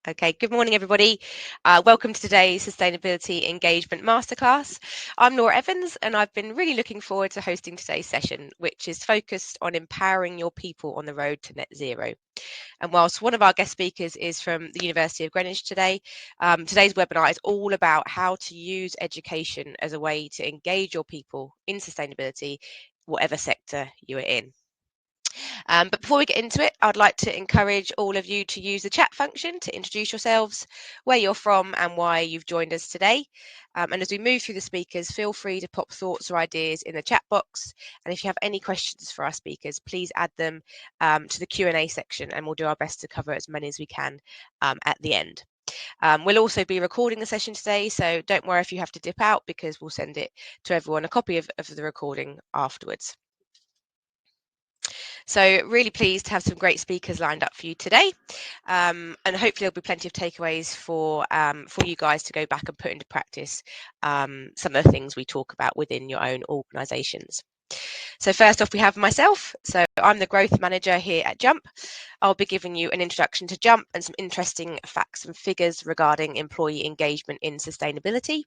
Okay, good morning, everybody. Welcome to today's Sustainability Engagement Masterclass. I'm Laura Evans, and I've been really looking forward to hosting today's session, which is focused on empowering your people on the road to net zero. And whilst one of our guest speakers is from the University of Greenwich today, today's webinar is all about how to use education as a way to engage your people in sustainability, whatever sector you are in. But before we get into it, I'd like to encourage all of you to use the chat function to introduce yourselves, where you're from and why you've joined us today. And as we move through the speakers, feel free to pop thoughts or ideas in the chat box. And if you have any questions for our speakers, please add them to the Q&A section, and we'll do our best to cover as many as we can at the end. We'll also be recording the session today, so don't worry if you have to dip out, because we'll send it to everyone, a copy of the recording afterwards. So really pleased to have some great speakers lined up for you today, and hopefully there'll be plenty of takeaways for you guys to go back and put into practice some of the things we talk about within your own organisations. So first off, we have myself. So I'm the growth manager here at Jump. I'll be giving you an introduction to Jump and some interesting facts and figures regarding employee engagement in sustainability,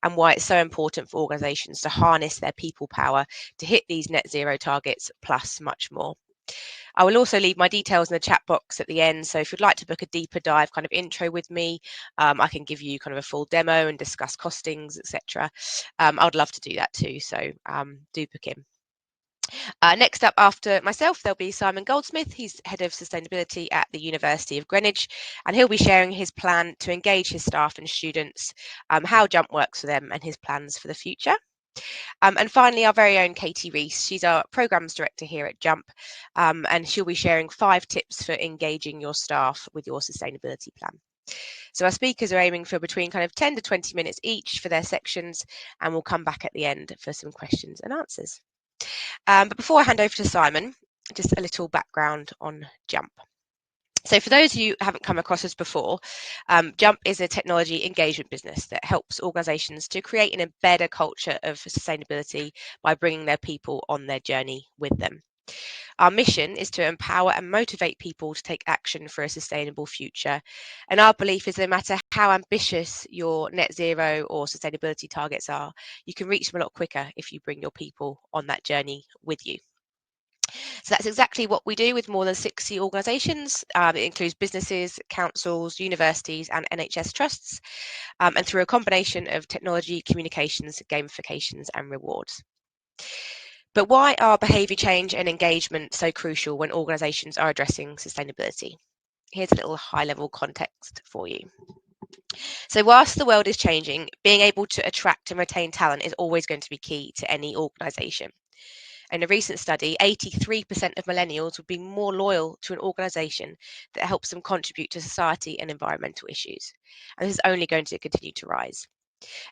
and why it's so important for organisations to harness their people power to hit these net zero targets, plus much more. I will also leave my details in the chat box at the end, so if you'd like to book a deeper dive kind of intro with me, I can give you kind of a full demo and discuss costings, etc. I'd love to do that too, so do book in. Next up after myself, there'll be Simon Goldsmith. He's Head of Sustainability at the University of Greenwich, and he'll be sharing his plan to engage his staff and students, how Jump works for them, and his plans for the future. And finally, our very own Katie Rees. She's our Programmes Director here at Jump, and she'll be sharing 5 tips for engaging your staff with your sustainability plan. So our speakers are aiming for between kind of 10 to 20 minutes each for their sections, and we'll come back at the end for some questions and answers. But before I hand over to Simon, just a little background on Jump. So for those who haven't come across us before, Jump is a technology engagement business that helps organisations to create and embed a culture of sustainability by bringing their people on their journey with them. Our mission is to empower and motivate people to take action for a sustainable future. And our belief is no matter how ambitious your net zero or sustainability targets are, you can reach them a lot quicker if you bring your people on that journey with you. So that's exactly what we do with more than 60 organisations. It includes businesses, councils, universities and NHS trusts, and through a combination of technology, communications, gamifications and rewards. But why are behaviour change and engagement so crucial when organisations are addressing sustainability? Here's a little high-level context for you. So whilst the world is changing, being able to attract and retain talent is always going to be key to any organisation. In a recent study, 83% of millennials would be more loyal to an organisation that helps them contribute to society and environmental issues. And this is only going to continue to rise.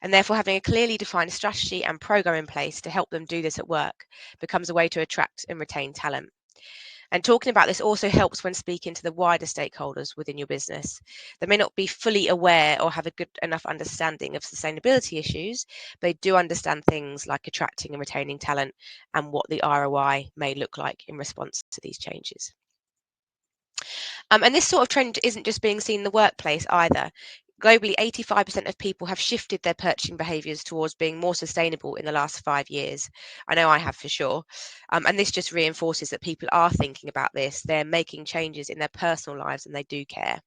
And therefore, having a clearly defined strategy and programme in place to help them do this at work becomes a way to attract and retain talent. And talking about this also helps when speaking to the wider stakeholders within your business. They may not be fully aware or have a good enough understanding of sustainability issues, but they do understand things like attracting and retaining talent and what the ROI may look like in response to these changes. And this sort of trend isn't just being seen in the workplace either. Globally, 85% of people have shifted their purchasing behaviours towards being more sustainable in the last 5 years. I know I have for sure. And this just reinforces that people are thinking about this. They're making changes in their personal lives and they do care.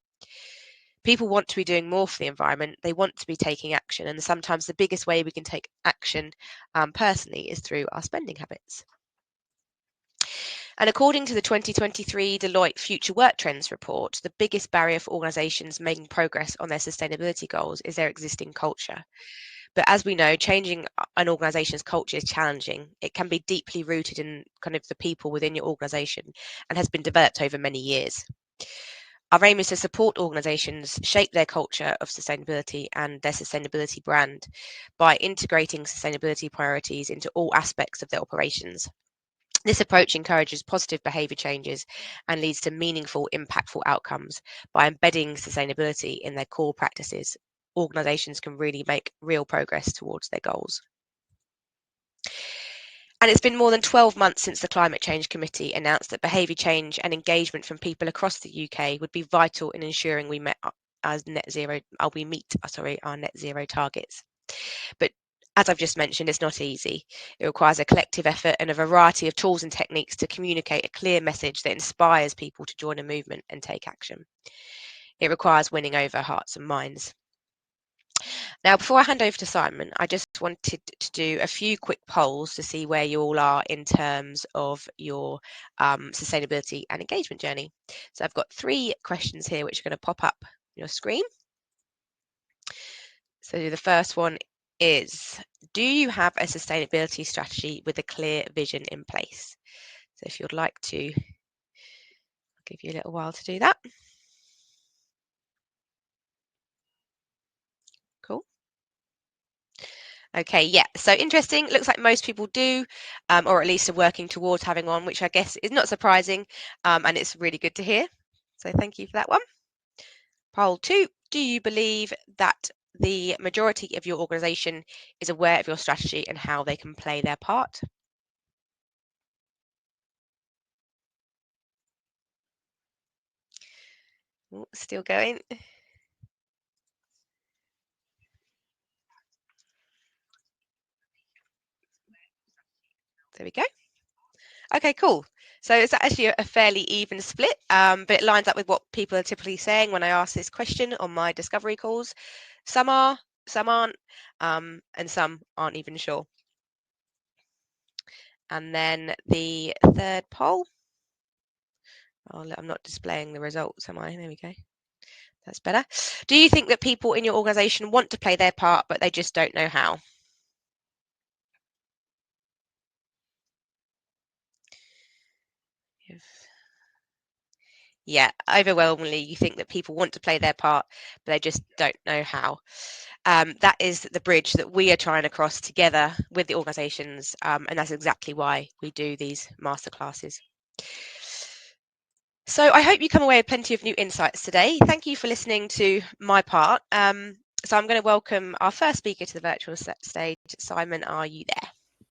People want to be doing more for the environment. They want to be taking action. And sometimes the biggest way we can take action personally is through our spending habits. And according to the 2023 Deloitte Future Work Trends report, the biggest barrier for organisations making progress on their sustainability goals is their existing culture. But as we know, changing an organisation's culture is challenging. It can be deeply rooted in kind of the people within your organisation and has been developed over many years. Our aim is to support organisations shape their culture of sustainability and their sustainability brand by integrating sustainability priorities into all aspects of their operations. This approach encourages positive behaviour changes and leads to meaningful, impactful outcomes. By embedding sustainability in their core practices, organisations can really make real progress towards their goals. And it's been more than 12 months since the Climate Change Committee announced that behaviour change and engagement from people across the UK would be vital in ensuring we met our net zero targets. But as I've just mentioned, it's not easy. It requires a collective effort and a variety of tools and techniques to communicate a clear message that inspires people to join a movement and take action. It requires winning over hearts and minds. Now, before I hand over to Simon, I just wanted to do a few quick polls to see where you all are in terms of your sustainability and engagement journey. So I've got 3 questions here which are going to pop up on your screen. So the first one is, do you have a sustainability strategy with a clear vision in place? So if you'd like to, I'll give you a little while to do that. Cool. Okay, yeah, so interesting. Looks like most people do, or at least are working towards having one, which I guess is not surprising, and it's really good to hear. So thank you for that one. Poll 2, do you believe that the majority of your organisation is aware of your strategy and how they can play their part? Ooh, still going. There we go. Okay, cool. So it's actually a fairly even split, but it lines up with what people are typically saying when I ask this question on my discovery calls. Some are, some aren't, and some aren't even sure. And then the third poll. Oh, I'm not displaying the results, am I? There we go. That's better. Do you think that people in your organisation want to play their part, but they just don't know how? Yeah, overwhelmingly, you think that people want to play their part, but they just don't know how. That is the bridge that we are trying to cross together with the organisations, and that's exactly why we do these masterclasses. So I hope you come away with plenty of new insights today. Thank you for listening to my part. So I'm going to welcome our first speaker to the virtual stage. Simon, are you there?